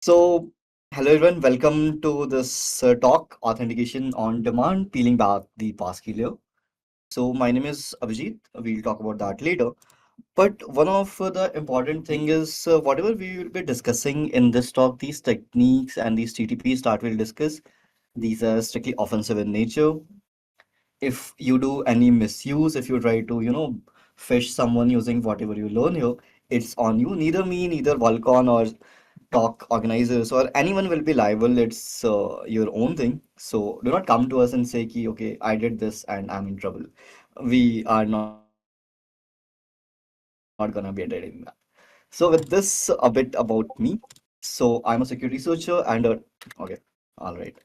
So, hello everyone, welcome to this talk, Authentication on Demand, peeling back the Passkey layer. So, my name is Abhijit. We'll talk about that later. But one of the important thing is whatever we will be discussing in this talk, these techniques and these TTPs that we'll discuss, these are strictly offensive in nature. If you do any misuse, if you try to, fish someone using whatever you learn here, it's on you. Neither me, neither Vulcon or talk organizers or anyone will be liable. It's your own thing. So do not come to us and say, ki, okay, I did this and I'm in trouble. We are not gonna be entertaining that. So with this, a bit about me. So I'm a security researcher and okay, all right.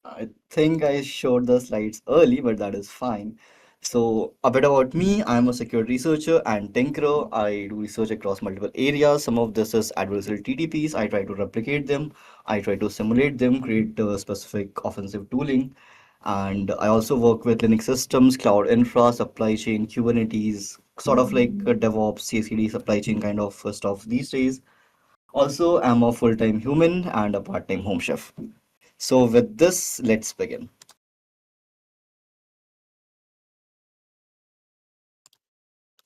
I think I showed the slides early, but that is fine. So, a bit about me. I'm a security researcher and tinkerer. I do research across multiple areas. Some of this is adversarial TTPs. I try to replicate them. I try to simulate them, create specific offensive tooling. And I also work with Linux systems, cloud infra, supply chain, Kubernetes, sort of like a DevOps, CI/CD, supply chain kind of stuff these days. Also, I'm a full-time human and a part-time home chef. So with this, let's begin.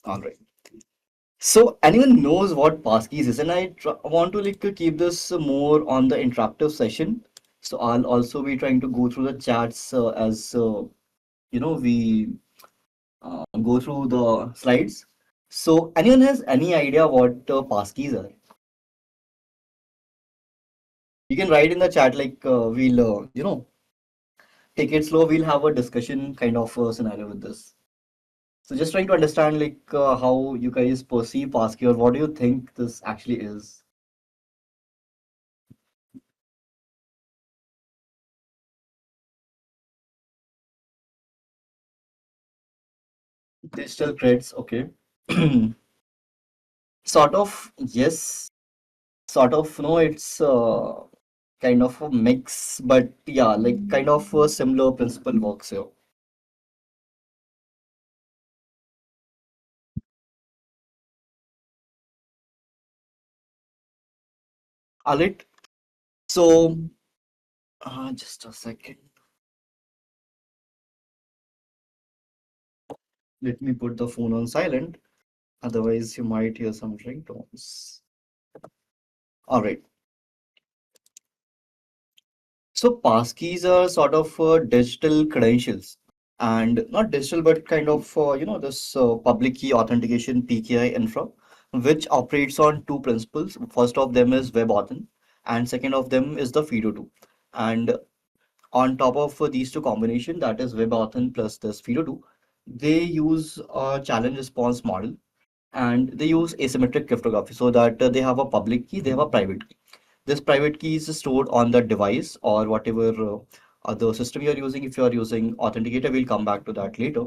All right. So anyone knows what Passkeys is, and I want to like to keep this more on the interactive session. So I'll also be trying to go through the chats as we go through the slides. So anyone has any idea what Passkeys are? You can write in the chat like we'll take it slow. We'll have a discussion kind of scenario with this. So just trying to understand like how you guys perceive Passkey or what do you think this actually is? Digital creds, okay. Sort of, yes. Sort of, no, it's kind of a mix, but yeah, like kind of a similar principle works here. Alright, so just a second. Let me put the phone on silent. Otherwise, you might hear some ringtones. All right. So passkeys are sort of digital credentials, and not digital, but kind of this public key authentication (PKI) infra, which operates on two principles. First of them is WebAuthn, and second of them is the FIDO2. And on top of these two combination, that is WebAuthn plus this FIDO2, they use a challenge response model, and they use asymmetric cryptography so that they have a public key, they have a private key. This private key is stored on the device or whatever other system you're using. If you're using Authenticator, we'll come back to that later.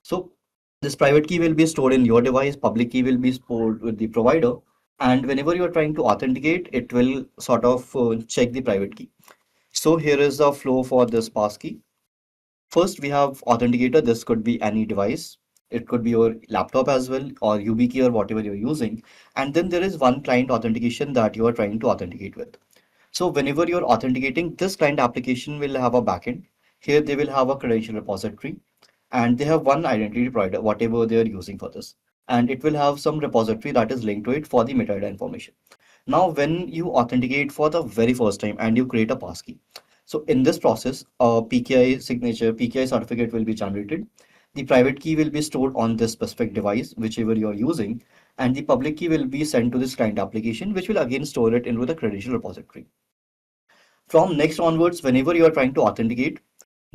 So this private key will be stored in your device, public key will be stored with the provider, and whenever you're trying to authenticate, it will sort of check the private key. So here is the flow for this passkey. First, we have authenticator. This could be any device. It could be your laptop as well, or YubiKey or whatever you're using. And then there is one client authentication that you are trying to authenticate with. So whenever you're authenticating, this client application will have a backend. Here they will have a credential repository, and they have one identity provider, whatever they are using for this. And it will have some repository that is linked to it for the metadata information. Now, when you authenticate for the very first time and you create a passkey, so in this process, a PKI signature, PKI certificate will be generated. The private key will be stored on this specific device, whichever you are using, and the public key will be sent to this client application, which will again store it into the credential repository. From next onwards, whenever you are trying to authenticate,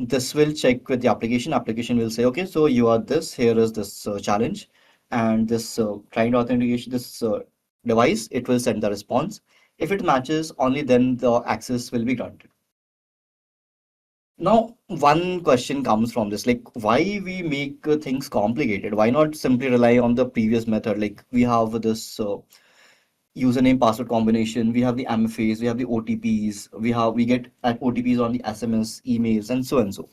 this will check with the application. Application will say, okay, so you are this, here is this challenge, and this client authentication, this device, it will send the response. If it matches, only then the access will be granted. Now, one question comes from this, like why we make things complicated? Why not simply rely on the previous method? Like we have this username password combination, we have the MFAs, we have the OTPs, we get OTPs on the SMS, emails, and so and so.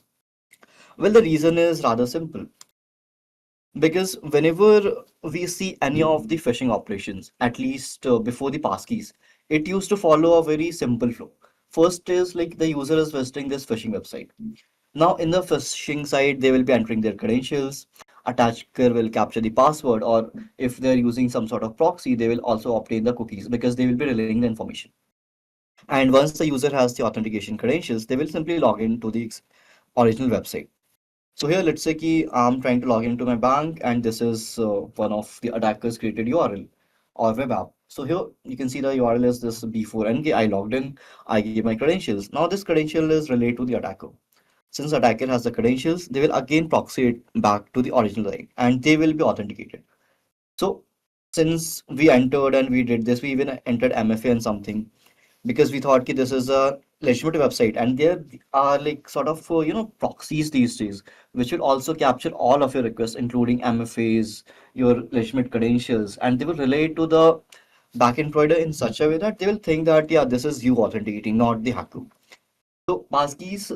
Well, the reason is rather simple. Because whenever we see any of the phishing operations, at least before the passkeys, it used to follow a very simple flow. First is like the user is visiting this phishing website. Now, in the phishing side, they will be entering their credentials. Attacker will capture the password, or if they're using some sort of proxy, they will also obtain the cookies because they will be relaying the information. And once the user has the authentication credentials, they will simply log into the original website. So here, let's say ki I'm trying to log into my bank, and this is one of the attackers created URL or web app. So here you can see the URL is this B4NK. I logged in, I gave my credentials. Now this credential is related to the attacker. Since attacker has the credentials, they will again proxy it back to the original site and they will be authenticated. So since we entered and we did this, we even entered MFA and something because we thought that this is a legitimate website, and there are like sort of proxies these days which will also capture all of your requests including MFAs, your legitimate credentials, and they will relate to the backend provider in such a way that they will think that yeah, this is you authenticating, not the hacker. So passkeys,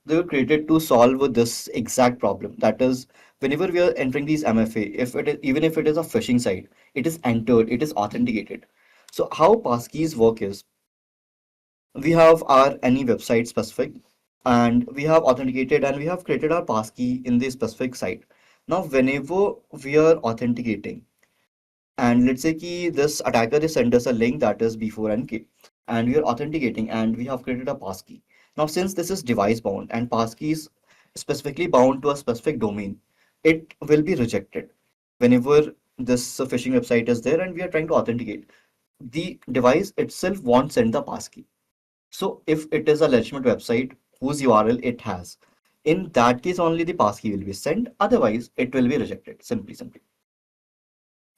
they were created to solve this exact problem. That is, whenever we are entering these MFA, if it is, even if it is a phishing site, it is entered, it is authenticated. So how passkeys work is, we have our any website specific, and we have authenticated and we have created our passkey in the specific site. Now, whenever we are authenticating, and let's say ki this attacker is sent us a link that is B4NK, and we are authenticating and we have created a passkey. Now, since this is device bound and passkey is specifically bound to a specific domain, it will be rejected whenever this phishing website is there and we are trying to authenticate. The device itself won't send the passkey. So if it is a legitimate website whose URL it has, in that case only the passkey will be sent. Otherwise, it will be rejected. Simply.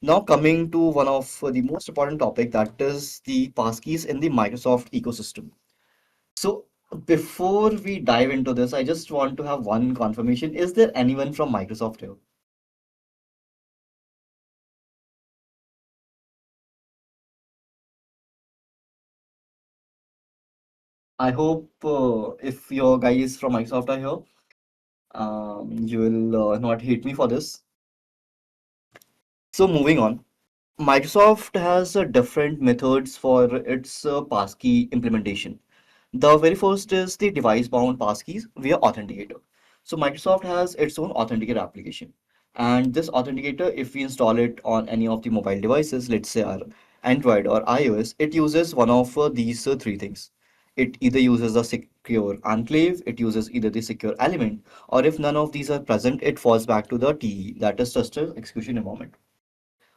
Now coming to one of the most important topic, that is the passkeys in the Microsoft ecosystem. So before we dive into this, I just want to have one confirmation. Is there anyone from Microsoft here? I hope if your guys from Microsoft are here, you will not hate me for this. So moving on. Microsoft has different methods for its passkey implementation. The very first is the device-bound passkeys via Authenticator. So Microsoft has its own Authenticator application. And this Authenticator, if we install it on any of the mobile devices, let's say our Android or iOS, it uses one of these three things. It either uses the secure enclave, it uses either the secure element, or if none of these are present, it falls back to the TE, that is trusted execution environment.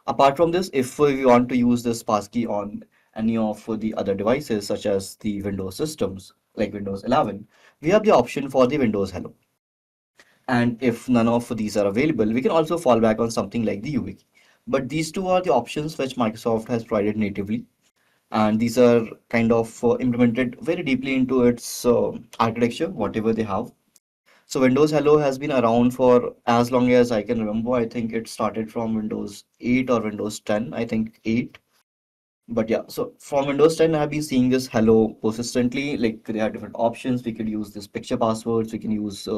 Apart from this, if we want to use this passkey on any of the other devices, such as the Windows systems, like Windows 11, we have the option for the Windows Hello. And if none of these are available, we can also fall back on something like the UV key. But these two are the options which Microsoft has provided natively. And these are kind of implemented very deeply into its architecture, whatever they have. So Windows Hello has been around for as long as I can remember. I think it started from Windows 8 or Windows 10. I think 8. But yeah, so from Windows 10, I've been seeing this Hello persistently. Like there are different options. We could use this picture passwords. We can use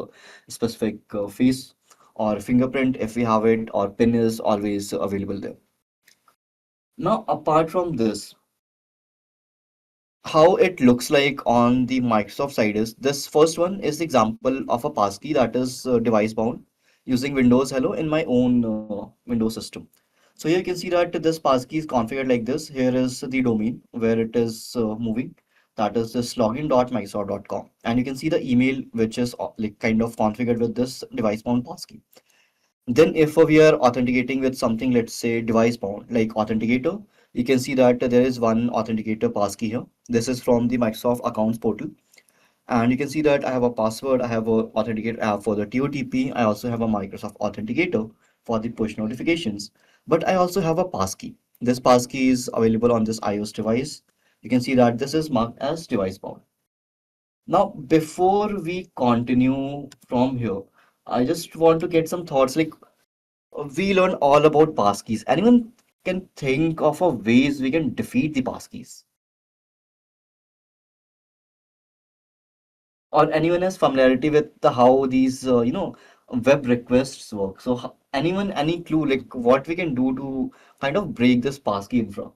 specific face or fingerprint if we have it, or PIN is always available there. Now, apart from this, how it looks like on the Microsoft side is this first one is the example of a passkey that is device bound using Windows Hello in my own Windows system. So here you can see that this passkey is configured like this. Here is the domain where it is moving. That is this login.microsoft.com. And you can see the email which is like kind of configured with this device bound passkey. Then if we are authenticating with something, let's say device bound, like Authenticator, you can see that there is one Authenticator passkey here. This is from the Microsoft Accounts portal. And you can see that I have a password, I have a Authenticator app for the TOTP, I also have a Microsoft Authenticator for the push notifications, but I also have a passkey. This passkey is available on this iOS device. You can see that this is marked as device bound. Now, before we continue from here, I just want to get some thoughts. Like we learn all about passkeys. Anyone can think of a ways we can defeat the passkeys, or anyone has familiarity with the how these web requests work. So anyone, any clue like what we can do to kind of break this passkey infra?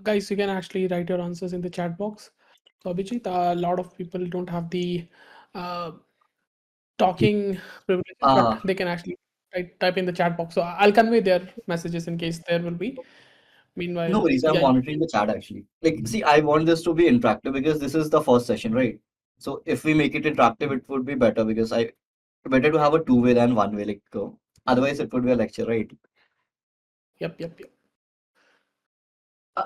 Guys, you can actually write your answers in the chat box. So, Abhijit, a lot of people don't have the uh, talking privileges, but Ah, they can actually type in the chat box. So, I'll convey their messages in case there will be. no Meanwhile, worries. I'm yeah, monitoring the chat actually. Like, see, I want this to be interactive because this is the first session, right? So if we make it interactive, it would be better because I better to have a two-way than one-way. Like, otherwise it would be a lecture, right? yep.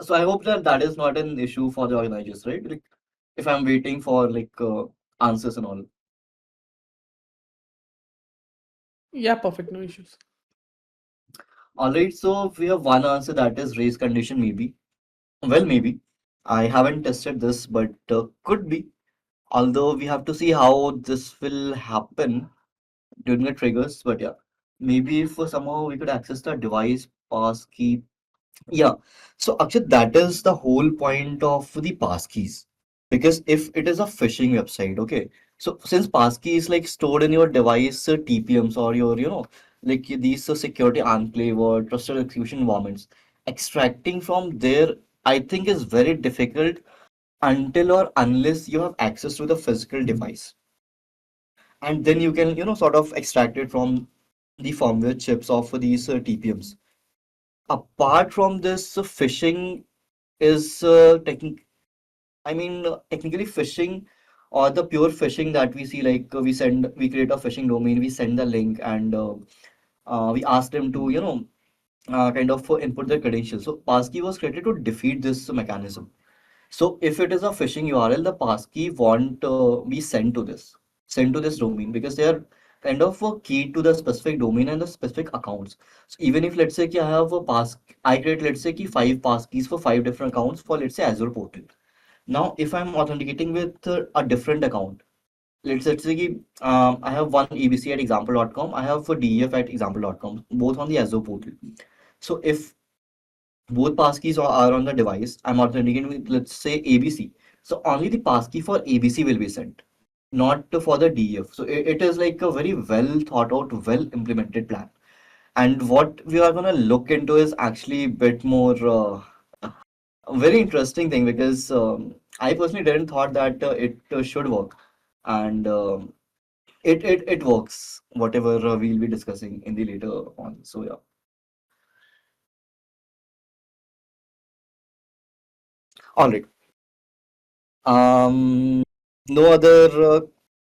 So I hope that that is not an issue for the organizers, right? Like, if I'm waiting for like answers and all. Yeah, perfect, no issues. All right. So we have one answer that is race condition, maybe. Well, maybe. I haven't tested this, but could be. Although we have to see how this will happen during the triggers. But yeah, maybe if somehow we could access the device passkey. Yeah. So actually, that is the whole point of the passkeys. Because if it is a phishing website, okay. So since passkey is like stored in your device TPMs or your, like these security enclave or trusted execution environments, extracting from there, I think is very difficult until or unless you have access to the physical device. And then you can, sort of extract it from the firmware chips of these TPMs. Apart from this, phishing is technically phishing or the pure phishing that we see, like we create a phishing domain, we send the link, and we ask them to, kind of input their credentials. So passkey was created to defeat this mechanism. So if it is a phishing URL, the passkey won't be sent to this domain because they are kind of key to the specific domain and the specific accounts. So even if let's say ki I have a I create let's say ki five passkeys for five different accounts for let's say Azure portal. Now if I'm authenticating with a different account, let's say ki, I have one ABC at example.com, I have a DEF at example.com, both on the Azure portal. So if both passkeys are on the device, I'm authenticating with let's say ABC. So only the passkey for ABC will be sent, not for the DEF. So it is like a very well thought out, well implemented plan. And what we are gonna look into is actually a bit more a very interesting thing because I personally didn't thought that it should work, and it works. Whatever we'll be discussing in the later on. So yeah. All right. Um, no other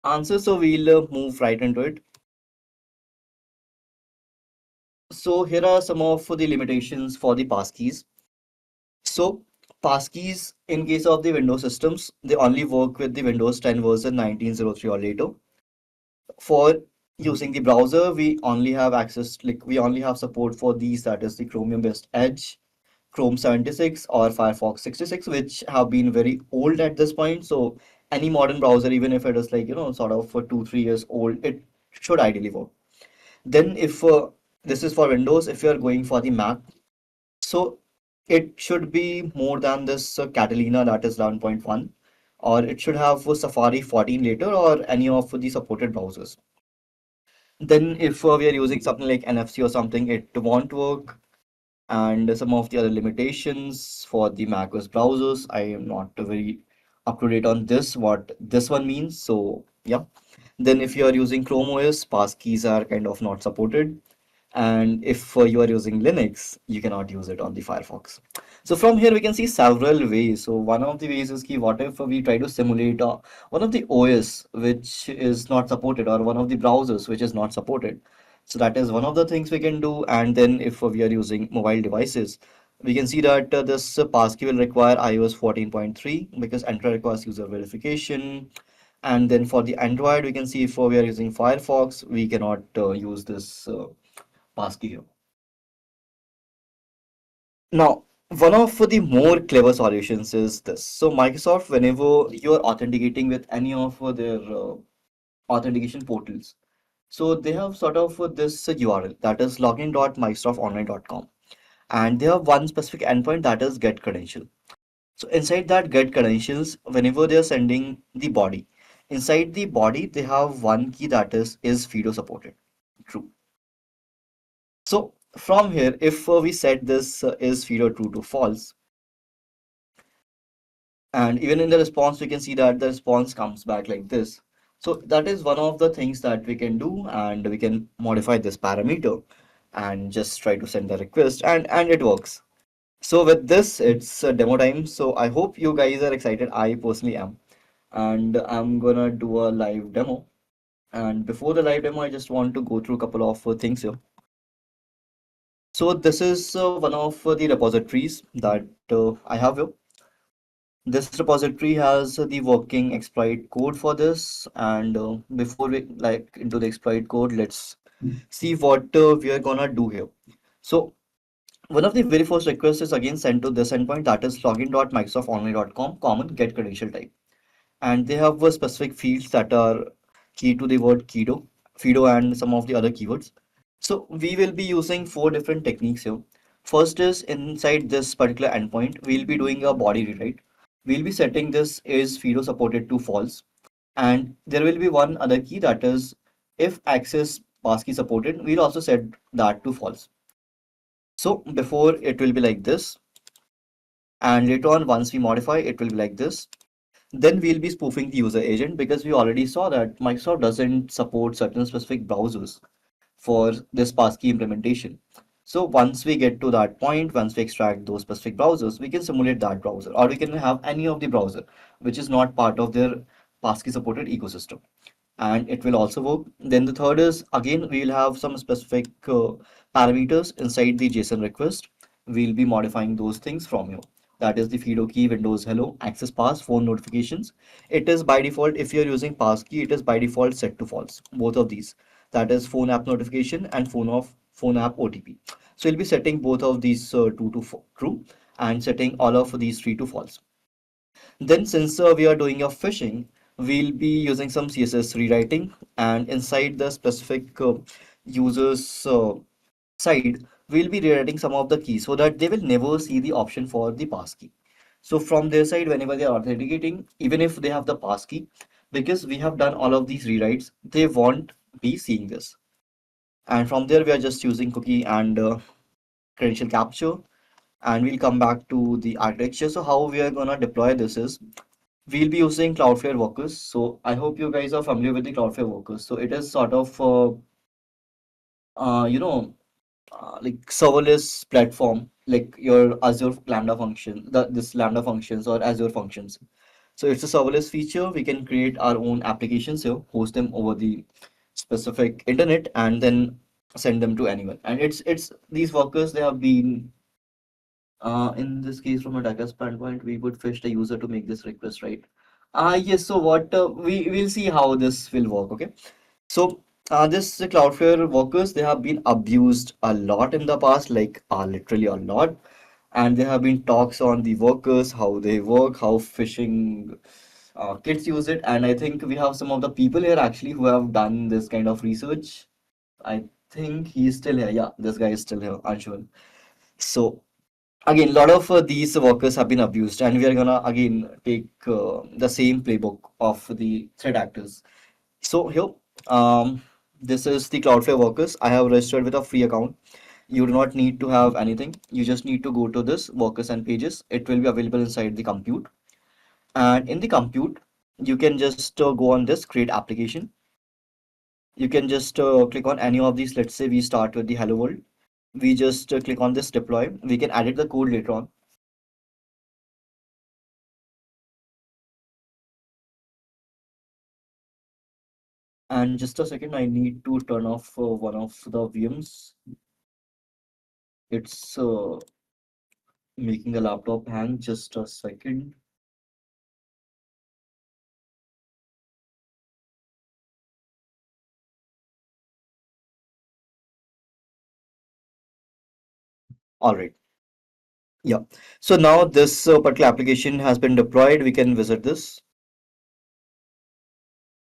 answer, so we'll move right into it. So here are some of the limitations for the passkeys. So passkeys, in case of the Windows systems, they only work with the Windows 10 version 1903 or later. For using the browser, we only have access, like we only have support for these, that is the Chromium-based Edge, Chrome 76 or Firefox 66, which have been very old at this point. So any modern browser, even if it is like, sort of for 2, 3 years old, it should ideally work. Then if this is for Windows, if you are going for the Mac, so it should be more than this Catalina that is 11.1, or it should have Safari 14 later or any of the supported browsers. Then if we are using something like NFC or something, it won't work. And some of the other limitations for the macOS browsers, I am not very up to date on this, what this one means. So yeah. Then if you are using Chrome OS, passkeys are kind of not supported. And if you are using Linux, you cannot use it on the Firefox. So from here we can see several ways. So one of the ways is ki what if we try to simulate one of the OS which is not supported or one of the browsers which is not supported. So that is one of the things we can do. And then if we are using mobile devices, we can see that this passkey will require iOS 14.3 because Android requires user verification. And then for the Android, we can see if we are using Firefox, we cannot use this passkey here. Now, one of the more clever solutions is this. So Microsoft, whenever you are authenticating with any of their authentication portals, so they have sort of this URL that is login.microsoftonline.com, and they have one specific endpoint that is get credential. So inside that get credentials, whenever they are sending the body, inside the body they have one key that is FIDO supported. True. So from here, if we set this is FIDO true to false, And even in the response, we can see that the response comes back like this. So that is one of the things that we can do, and we can modify this parameter and just try to send the request, and it works. So with this, it's demo time. So I hope you guys are excited. I personally am. And I'm gonna do a live demo. And before the live demo, I just want to go through a couple of things here. So this is one of the repositories that I have here. This repository has the working exploit code for this. And before we like into the exploit code, let's see what we are gonna do here. So one of the very first requests is again sent to this endpoint, that is login.microsoftonline.com common get credential type. And they have specific fields that are key to the word Fido and some of the other keywords. So we will be using four different techniques here. First is inside this particular endpoint, we'll be doing a body rewrite. We'll be setting this is Fido supported to false. And there will be one other key, that is if access passkey supported, we'll also set that to false. So before it will be like this, and later on once we modify it will be like this. Then we'll be spoofing the user agent, because we already saw that Microsoft doesn't support certain specific browsers for this passkey implementation. So once we get to that point, once we extract those specific browsers, we can simulate that browser, or we can have any of the browser which is not part of their passkey supported ecosystem, and it will also work. Then the third is again we will have some specific parameters inside the JSON request. We'll be modifying those things from here. That is the Fido key, Windows Hello, access pass, phone notifications. It is by default, if you're using passkey, it is by default set to false. Both of these. That is phone app notification and phone app OTP. So we'll be setting both of these two to true and setting all of these three to false. Then since we are doing a phishing, we'll be using some CSS rewriting, and inside the specific user's side, we'll be rewriting some of the keys so that they will never see the option for the passkey. So from their side, whenever they are authenticating, even if they have the passkey, because we have done all of these rewrites, they won't be seeing this. And from there, we are just using cookie and credential capture, and we'll come back to the architecture. So how we are gonna deploy this is we'll be using Cloudflare workers. So I hope you guys are familiar with the Cloudflare workers. So it is sort of you know like serverless platform, like your Azure Lambda function, this Lambda functions or Azure functions. So it's a serverless feature. We can create our own applications here, host them over the specific internet, and then send them to anyone. And it's these workers, they have been in this case, from a data standpoint, we would fetch the user to make this request, right? Yes. So what we will see how this will work. Okay. So this Cloudflare workers, they have been abused a lot in the past, like literally a lot. And there have been talks on the workers, how they work, how phishing kids use it. And I think we have some of the people here actually who have done this kind of research. I think he's still here. Yeah, this guy is still here, Anshul. So again, a lot of these workers have been abused, and we are gonna again take the same playbook of the threat actors. So here, this is the Cloudflare workers. I have registered with a free account. You do not need to have anything. You just need to go to this workers and pages. It will be available inside the compute. And in the compute, you can just go on this create application. You can just click on any of these. Let's say we start with the hello world. We just click on this deploy. We can edit the code later on. And just a second, I need to turn off one of the VMs. It's making the laptop hang. Just a second. All right. Yeah. So now this particular application has been deployed. We can visit this.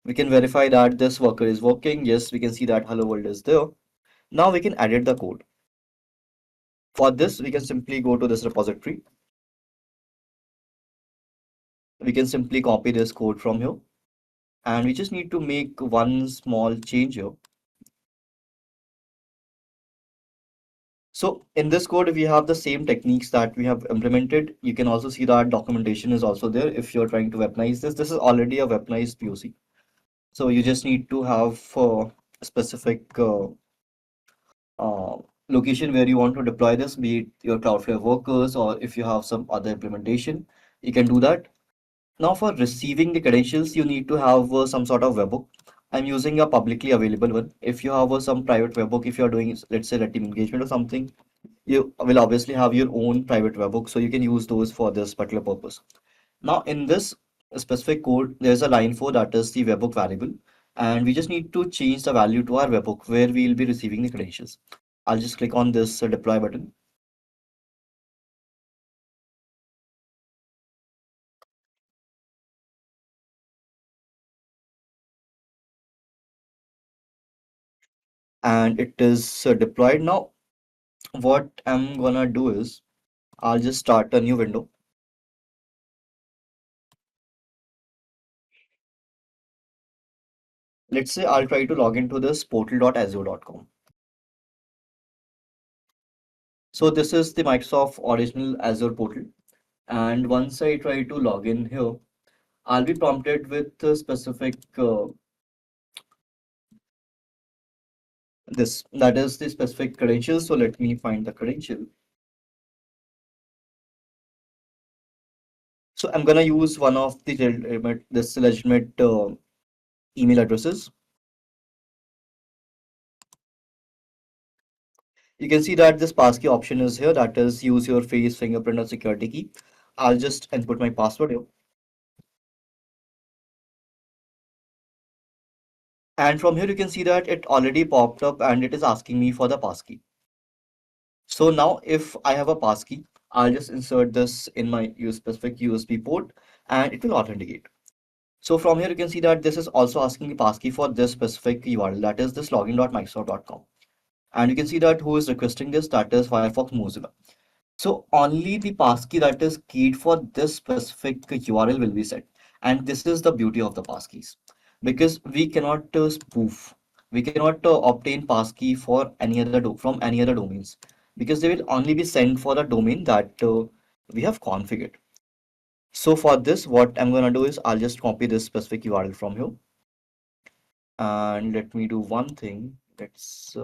We can verify that this worker is working. Yes, we can see that hello world is there. Now we can edit the code. For this, we can simply go to this repository. We can simply copy this code from here. And we just need to make one small change here. So in this code, we have the same techniques that we have implemented. You can also see that documentation is also there if you're trying to weaponize this. This is already a weaponized POC. So you just need to have a specific uh, location where you want to deploy this, be it your Cloudflare workers or if you have some other implementation, you can do that. Now for receiving the credentials, you need to have some sort of webhook. I'm using a publicly available one. If you have some private webhook, if you're doing, let's say, red team engagement or something, you will obviously have your own private webhook, so you can use those for this particular purpose. Now, in this specific code, there's a line for that is the webhook variable, and we just need to change the value to our webhook where we'll be receiving the credentials. I'll just click on this deploy button, and it is deployed. Now, what I'm gonna do is I'll just start a new window. Let's say I'll try to log into this portal.azure.com. So this is the Microsoft original Azure portal. And once I try to log in here, I'll be prompted with a specific this that is the specific credentials. So let me find the credential. So I'm gonna use one of the legitimate email addresses. You can see that this passkey option is here. That is use your face, fingerprint, or security key. I'll just input my password here. And from here you can see that it already popped up and it is asking me for the passkey. So now if I have a passkey, I'll just insert this in my specific USB port and it will authenticate. So from here you can see that this is also asking the passkey for this specific URL, that is this login.microsoft.com. And you can see that who is requesting this, that is Firefox Mozilla. So only the passkey that is keyed for this specific URL will be set. And this is the beauty of the passkeys. Because we cannot spoof. We cannot obtain passkey for any other from any other domains. Because they will only be sent for the domain that we have configured. So for this, what I'm gonna do is I'll just copy this specific URL from here. And let me do one thing. Let's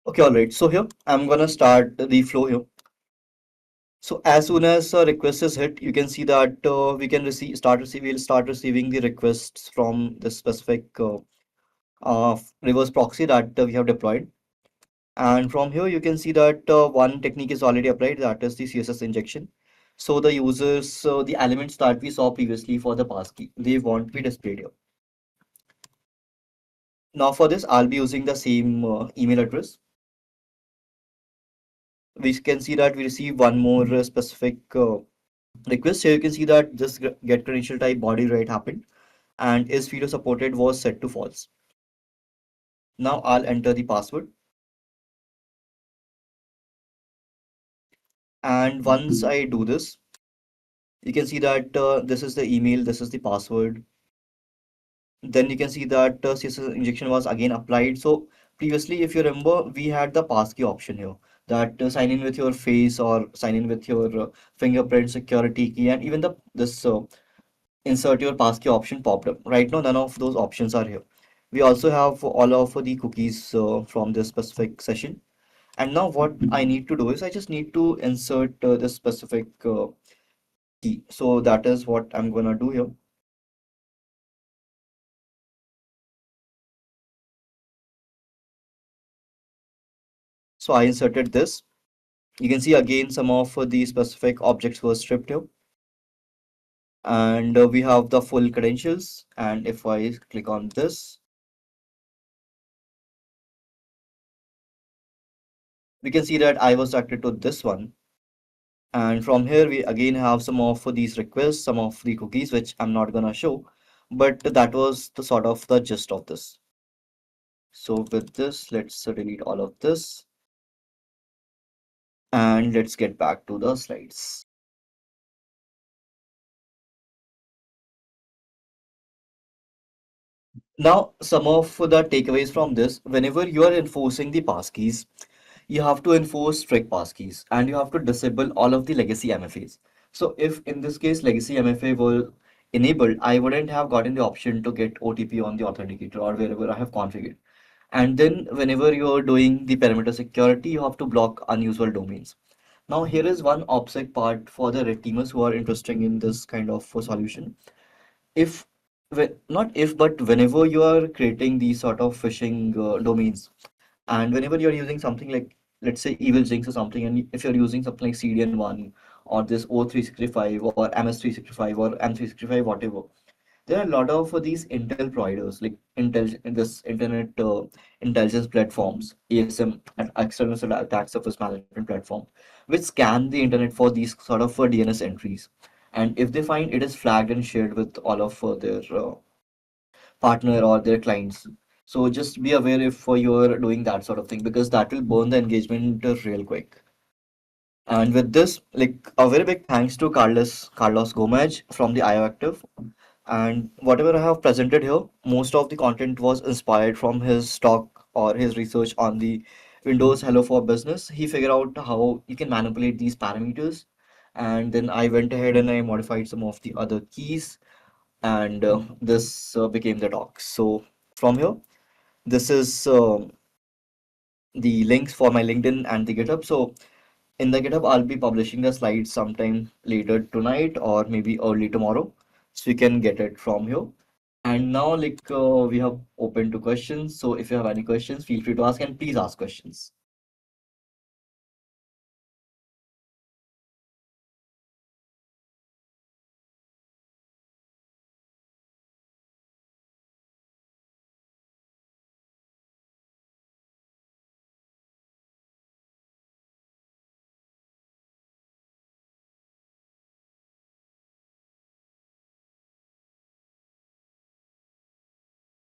okay, all right. So here I'm gonna start the flow here. So as soon as a request is hit, you can see that we can we'll start receiving the requests from the specific reverse proxy that we have deployed. And from here, you can see that one technique is already applied, that is the CSS injection. So the users, the elements that we saw previously for the passkey, they won't be displayed here. Now for this, I'll be using the same email address. We can see that we receive one more specific request. Here you can see that this get credential type body right happened and is video supported was set to false. Now I'll enter the password. And once I do this, you can see that this is the email, this is the password. Then you can see that CSS injection was again applied. So previously, if you remember, we had the passkey option here that sign in with your face or sign in with your fingerprint security key and even the this insert your passkey option popped up. Right now, none of those options are here. We also have all of the cookies from this specific session. And now what I need to do is I just need to insert this specific key. So that is what I'm gonna do here. So I inserted this. You can see again some of the specific objects were stripped here. And we have the full credentials. And if I click on this, we can see that I was directed to this one. And from here, we again have some of these requests, some of the cookies, which I'm not gonna show. But that was the sort of the gist of this. So with this, let's delete all of this and let's get back to the slides. Now, some of the takeaways from this, whenever you are enforcing the passkeys, you have to enforce strict passkeys and you have to disable all of the legacy MFAs. So if in this case legacy MFA were enabled, I wouldn't have gotten the option to get OTP on the authenticator or wherever I have configured. And then whenever you're doing the perimeter security, you have to block unusual domains. Now here is one obsec part for the red teamers who are interested in this kind of solution. If not if but whenever you are creating these sort of phishing domains, and whenever you're using something like, let's say, Evil Jinx or something, and if you're using something like CDN1 or this O365 or MS365 or M365, whatever, there are a lot of these Intel providers like Intel, this Internet Intelligence platforms, ESM, and external attack surface management platform, which scan the internet for these sort of DNS entries. And if they find it is flagged and shared with all of their partner or their clients. So just be aware if you're doing that sort of thing because that will burn the engagement real quick. And with this, like a very big thanks to Carlos Gomez from the IOActive. And whatever I have presented here, most of the content was inspired from his talk or his research on the Windows Hello for Business. He figured out how you can manipulate these parameters. And then I went ahead and I modified some of the other keys, and this became the talk. So from here, this is the links for my LinkedIn and the GitHub. So in the GitHub, I'll be publishing the slides sometime later tonight or maybe early tomorrow, so you can get it from here. And now, like we have open to questions. So if you have any questions, feel free to ask, and please ask questions.